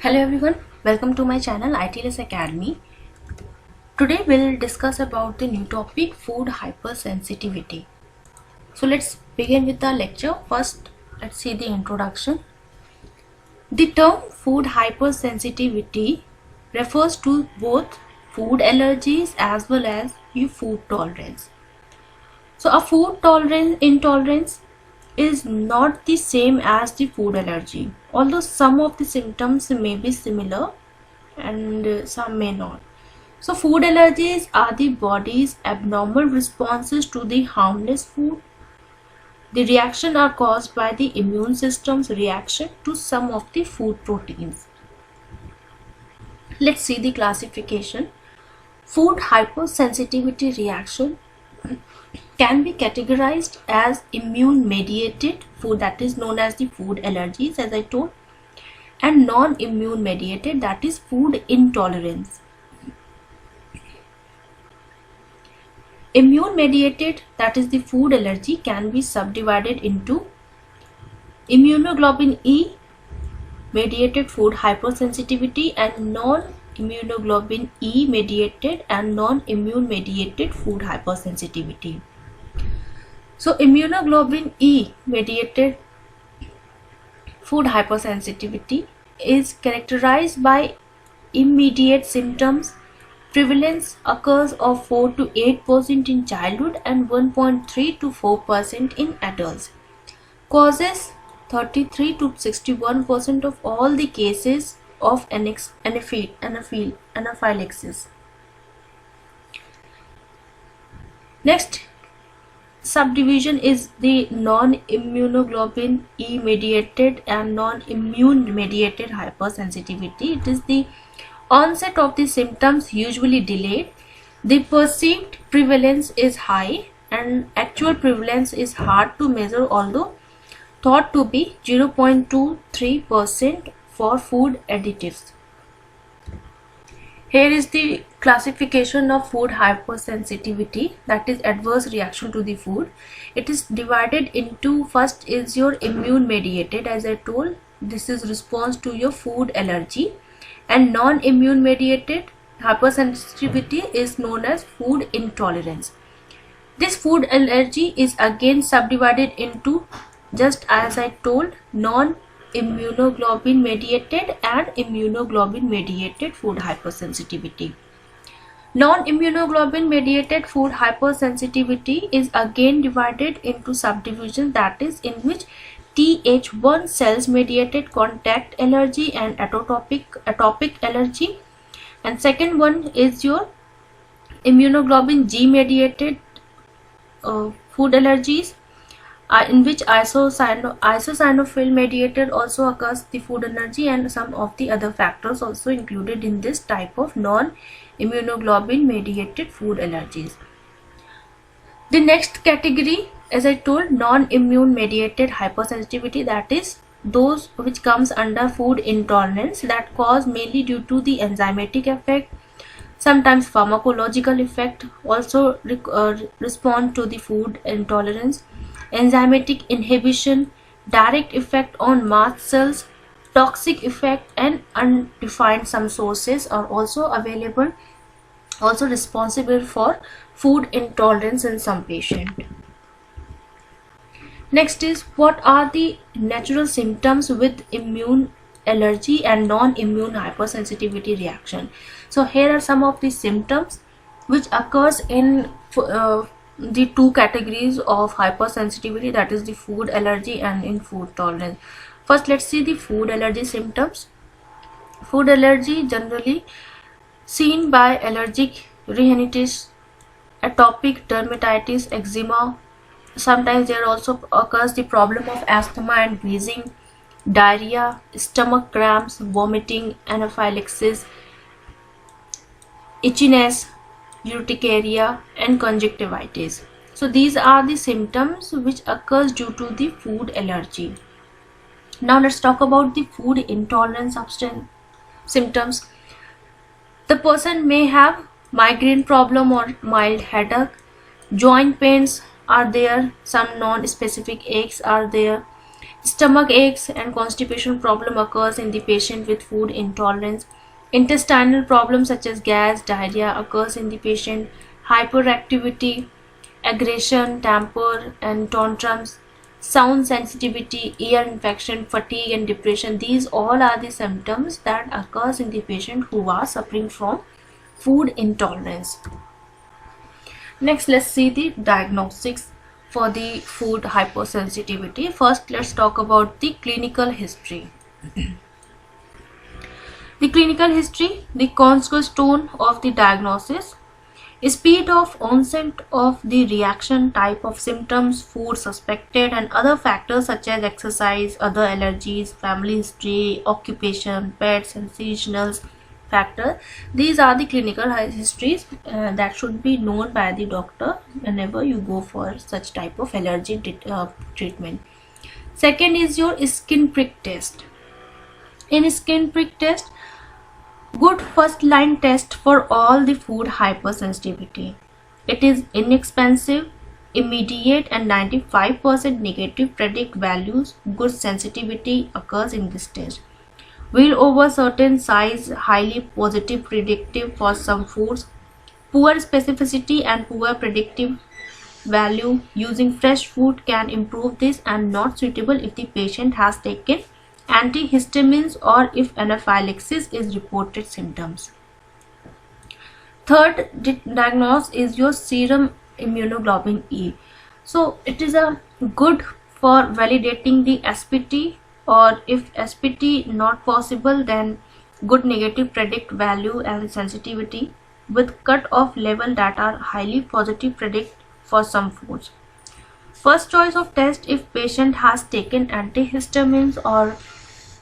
Hello everyone, welcome to my channel ITLS Academy. Today we'll discuss about the new topic food hypersensitivity. So let's begin with the lecture. First, let's see the introduction. The term food hypersensitivity refers to both food allergies as well as your food tolerance. So a food intolerance is not the same as the food allergy, although some of the symptoms may be similar and some may not. So food allergies are the body's abnormal responses to the harmless food. The reaction are caused by the immune system's reaction to some of the food proteins. Let's see the classification. Food hypersensitivity reaction can be categorized as immune mediated food, that is known as the food allergies as I told, and non-immune mediated, that is food intolerance. Immune mediated, that is the food allergy, can be subdivided into immunoglobulin E mediated food hypersensitivity and non-immunoglobulin E mediated and non-immune mediated food hypersensitivity. So immunoglobulin E mediated food hypersensitivity is characterized by immediate symptoms. Prevalence occurs of 4 to 8% in childhood and 1.3 to 4% in adults. Causes 33 to 61% of all the cases of anaphylaxis. Next subdivision is the non-immunoglobulin E mediated and non-immune mediated hypersensitivity. It is the onset of the symptoms usually delayed. The perceived prevalence is high and actual prevalence is hard to measure, although thought to be 0.23% for food additives. Here is the classification of food hypersensitivity, that is adverse reaction to the food. It is divided into, first is your immune mediated, as I told, this is response to your food allergy, and non-immune mediated hypersensitivity is known as food intolerance. This food allergy is again subdivided into, just as I told, non-immunoglobulin mediated and immunoglobulin mediated food hypersensitivity. Non-immunoglobulin mediated food hypersensitivity is again divided into subdivisions, that is in which Th1 cells mediated contact allergy and atopic allergy, and second one is your immunoglobulin G mediated food allergies, in which isosinophil mediated also occurs the food allergy, and some of the other factors also included in this type of non-immunoglobulin mediated food allergies. The next category, as I told, non-immune mediated hypersensitivity, that is those which comes under food intolerance, that cause mainly due to the enzymatic effect, sometimes pharmacological effect also respond to the food intolerance, enzymatic inhibition, direct effect on mast cells, toxic effect, and undefined some sources are also available, also responsible for food intolerance in some patient. Next is, what are the natural symptoms with immune allergy and non-immune hypersensitivity reaction? So here are some of the symptoms which occurs in the two categories of hypersensitivity, that is the food allergy and in food tolerance. First, let's see the food allergy symptoms. Food allergy generally seen by allergic rhinitis, atopic dermatitis, eczema. Sometimes there also occurs the problem of asthma and wheezing, diarrhea, stomach cramps, vomiting, anaphylaxis, itchiness, urticaria, and conjunctivitis. So these are the symptoms which occurs due to the food allergy. Now let's talk about the food intolerance symptoms. The person may have migraine problem or mild headache, joint pains are there, some non-specific aches are there, Stomach aches and constipation problem occurs in the patient with food intolerance. Intestinal problems such as gas, diarrhea occurs in the patient. Hyperactivity, aggression, temper and tantrums, sound sensitivity, ear infection, fatigue and depression. These all are the symptoms that occurs in the patient who are suffering from food intolerance. Next, let's see the diagnostics for the food hypersensitivity. First, let's talk about the clinical history. The clinical history, the cornerstone of the diagnosis. Speed of onset of the reaction, type of symptoms, food suspected, and other factors such as exercise, other allergies, family history, occupation, pets, and seasonal factor. These are the clinical histories that should be known by the doctor whenever you go for such type of allergy treatment. Second is your skin prick test. In skin prick test, good first line test for all the food hypersensitivity. It is inexpensive, immediate, and 95% negative predict values. Good sensitivity occurs in this test. Will over certain size, highly positive predictive for some foods. Poor specificity and poor predictive value using fresh food can improve this, and not suitable if the patient has taken antihistamines or if anaphylaxis is reported symptoms. Third diagnose is your serum immunoglobulin E. So it is a good for validating the SPT, or if SPT not possible, then good negative predict value and sensitivity with cut off level that are highly positive predict for some foods. First choice of test if patient has taken antihistamines or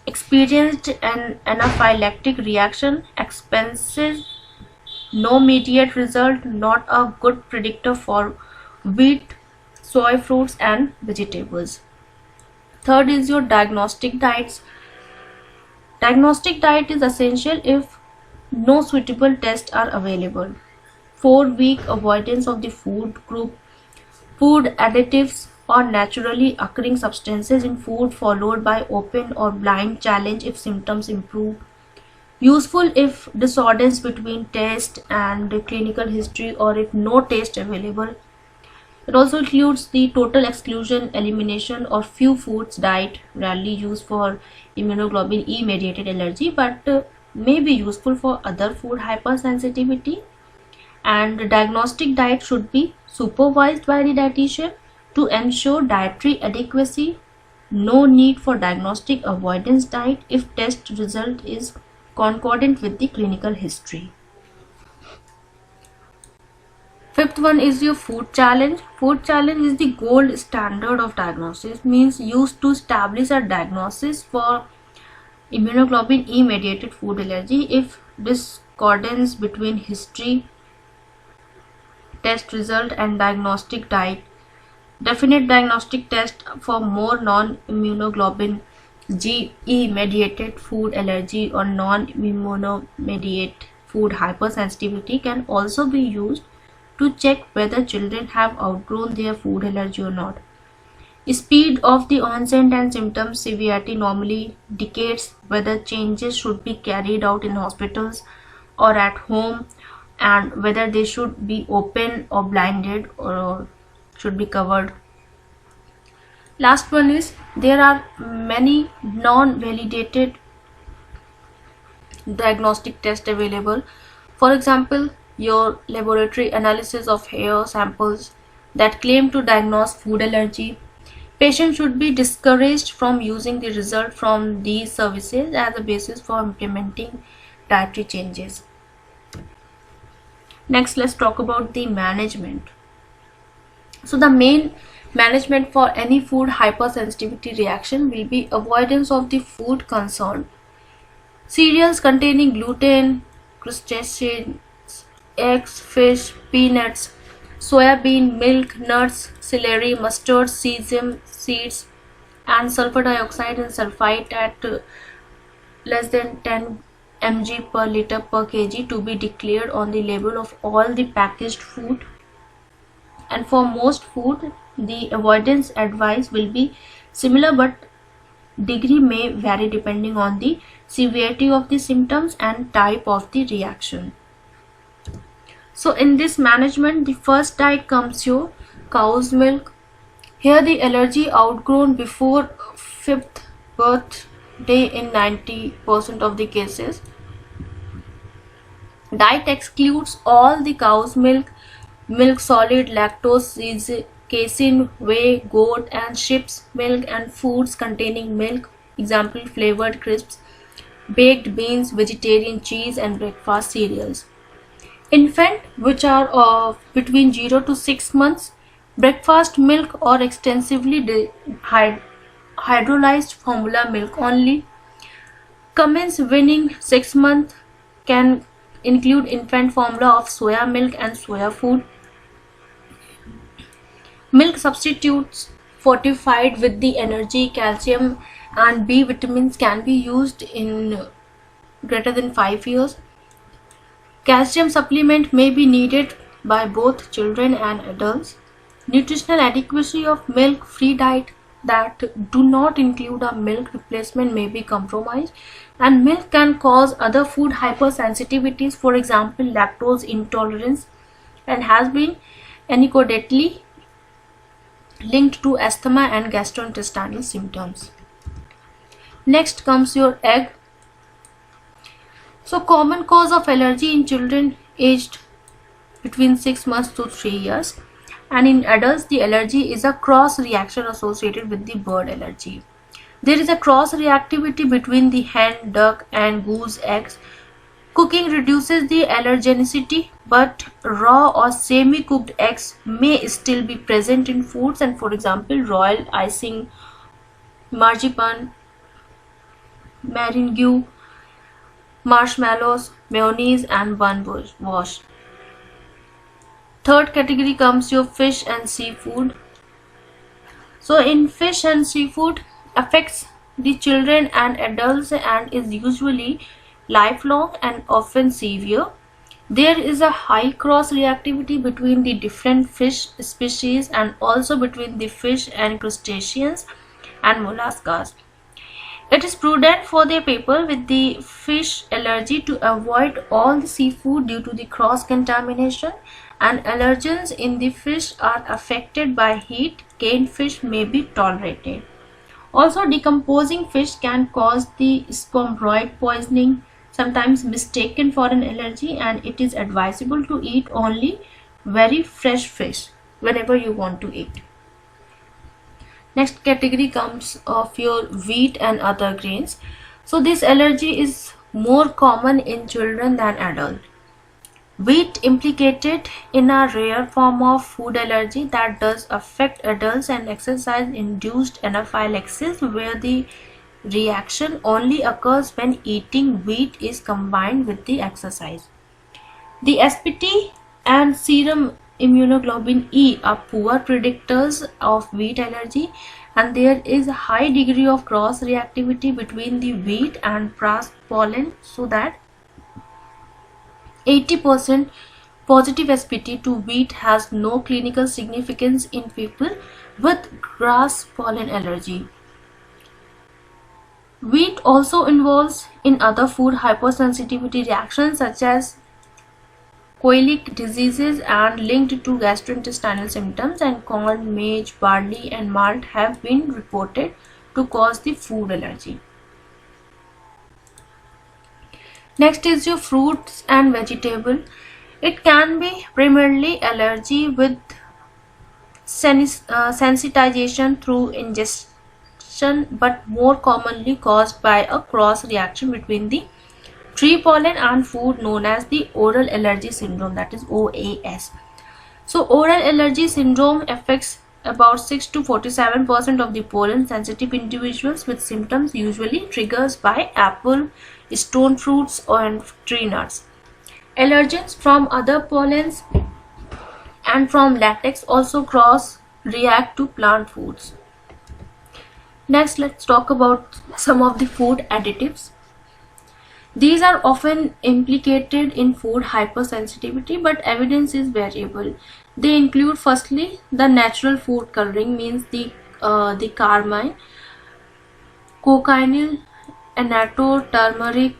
experienced an anaphylactic reaction. Expensive, no immediate result, not a good predictor for wheat, soy, fruits and vegetables. Third is your diagnostic diets. Diagnostic diet is essential if no suitable tests are available. 4-week avoidance of the food group, food additives or naturally occurring substances in food, followed by open or blind challenge if symptoms improve. Useful if discordance between test and clinical history, or if no test available. It also includes the total exclusion, elimination or few foods diet, rarely used for immunoglobulin E mediated allergy, but may be useful for other food hypersensitivity. And the diagnostic diet should be supervised by the dietitian to ensure dietary adequacy. No need for diagnostic avoidance diet if test result is concordant with the clinical history. Fifth one is your food challenge. Food challenge is the gold standard of diagnosis, means used to establish a diagnosis for immunoglobulin E mediated food allergy if discordance between history, test result and diagnostic diet. Definite diagnostic test for more non-immunoglobulin E mediated food allergy or non-immunomediated food hypersensitivity can also be used to check whether children have outgrown their food allergy or not. Speed of the onset and symptom severity normally dictates whether changes should be carried out in hospitals or at home, and whether they should be open or blinded or should be covered. Last one is, there are many non-validated diagnostic tests available. For example, your laboratory analysis of hair samples that claim to diagnose food allergy. Patients should be discouraged from using the result from these services as a basis for implementing dietary changes. Next, let's talk about the management. So the main management for any food hypersensitivity reaction will be avoidance of the food concerned. Cereals containing gluten, crustaceans, eggs, fish, peanuts, soya bean, milk, nuts, celery, mustard, sesame seeds, and sulfur dioxide and sulfite at less than 10 mg per liter per kg to be declared on the label of all the packaged food. And for most food, the avoidance advice will be similar but degree may vary depending on the severity of the symptoms and type of the reaction. So in this management, the first type comes your cow's milk. Here the allergy outgrown before 5th birthday in 90% of the cases. Diet excludes all the cow's milk, milk solid, lactose, casein, whey, goat and sheep's milk, and foods containing milk, example flavored crisps, baked beans, vegetarian cheese and breakfast cereals. Infant, which are between 0 to 6 months, breakfast milk or extensively hydrolyzed formula milk only. Commence weaning 6 months can include infant formula of soya milk and soya food. Milk substitutes fortified with the energy, calcium and B vitamins can be used in greater than 5 years. Calcium supplement may be needed by both children and adults. Nutritional adequacy of milk-free diet that do not include a milk replacement may be compromised, and milk can cause other food hypersensitivities, for example lactose intolerance, and has been anecdotally linked to asthma and gastrointestinal symptoms. Next comes your egg. So common cause of allergy in children aged between 6 months to 3 years, and in adults the allergy is a cross reaction associated with the bird allergy. There is a cross reactivity between the hen, duck and goose eggs. Cooking reduces the allergenicity, but raw or semi-cooked eggs may still be present in foods, and for example royal icing, marzipan, meringue, marshmallows, mayonnaise and bun wash. Third category comes your fish and seafood. So in fish and seafood affects the children and adults and is usually lifelong and often severe. There is a high cross reactivity between the different fish species and also between the fish and crustaceans and mollusks. It is prudent for the people with the fish allergy to avoid all the seafood due to the cross contamination, and allergens in the fish are affected by heat. Canned fish may be tolerated. Also, decomposing fish can cause the scombroid poisoning, sometimes mistaken for an allergy, and it is advisable to eat only very fresh fish whenever you want to eat. Next category comes of your wheat and other grains. So this allergy is more common in children than adults. Wheat implicated in a rare form of food allergy that does affect adults and exercise-induced anaphylaxis, where the reaction only occurs when eating wheat is combined with the exercise. The SPT and serum immunoglobulin E are poor predictors of wheat allergy, and there is a high degree of cross reactivity between the wheat and grass pollen, so that 80% positive SPT to wheat has no clinical significance in people with grass pollen allergy. Wheat also involves in other food hypersensitivity reactions such as coeliac diseases and linked to gastrointestinal symptoms, and corn, maize, barley and malt have been reported to cause the food allergy. Next is your fruits and vegetable. It can be primarily allergy with sensitization through ingestion, but more commonly caused by a cross reaction between the tree pollen and food known as the oral allergy syndrome, that is OAS. So oral allergy syndrome affects about 6 to 47% of the pollen sensitive individuals, with symptoms usually triggered by apple, stone fruits and tree nuts. Allergens from other pollens and from latex also cross react to plant foods. Next, let's talk about some of the food additives. These are often implicated in food hypersensitivity, but evidence is variable. They include firstly the natural food coloring, means the carmine, cochineal, annatto, turmeric,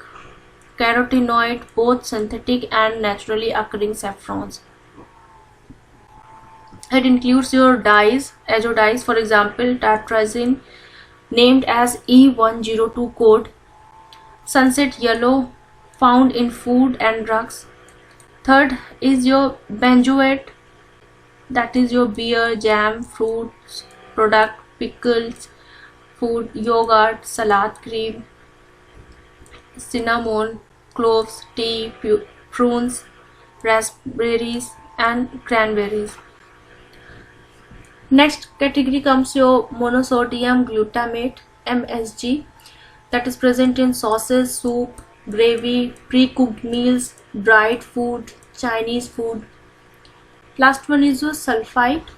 carotenoid, both synthetic and naturally occurring saffrons. It includes your dyes, azodyes, for example, tartrazine, named as E102 code, sunset yellow, found in food and drugs. Third is your benzoate, that is your beer, jam, fruits, product, pickles, food, yogurt, salad cream, cinnamon, cloves, tea, prunes, raspberries and cranberries. Next category comes your monosodium glutamate, MSG, that is present in sauces, soup, gravy, pre-cooked meals, dried food, Chinese food. Last one is your sulfite,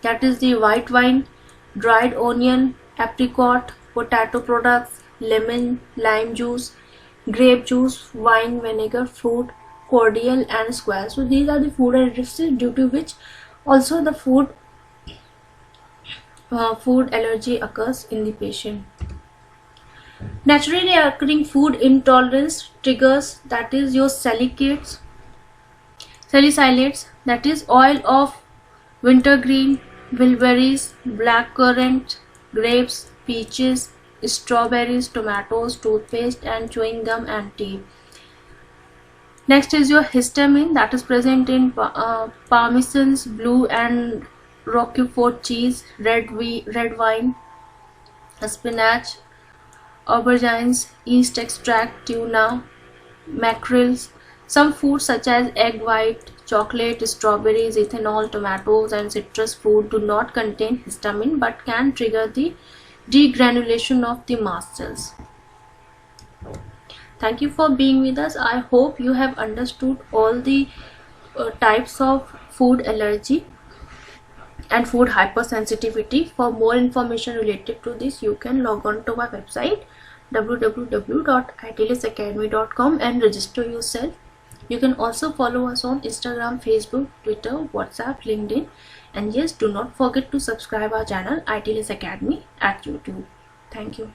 that is the white wine, dried onion, apricot, potato products, lemon, lime juice, grape juice, wine, vinegar, fruit, cordial and squash. So these are the food additives due to which also the food allergy occurs in the patient. Naturally occurring food intolerance triggers, that is your salicylates, that is oil of wintergreen, bilberries, blackcurrant, grapes, peaches, strawberries, tomatoes, toothpaste and chewing gum and tea. Next is your histamine, that is present in parmesans, blue and roquefort cheese, red wine, spinach, aubergines, yeast extract, tuna, mackerels. Some foods such as egg white, chocolate, strawberries, ethanol, tomatoes and citrus fruit do not contain histamine but can trigger the degranulation of the mast cells. Thank you for being with us. I hope you have understood all the types of food allergy and food hypersensitivity. For more information related to this, you can log on to my website www.itlisacademy.com and register yourself. You can also follow us on Instagram, Facebook, Twitter, WhatsApp, LinkedIn, and yes, do not forget to subscribe our channel ITLS Academy at YouTube. Thank you.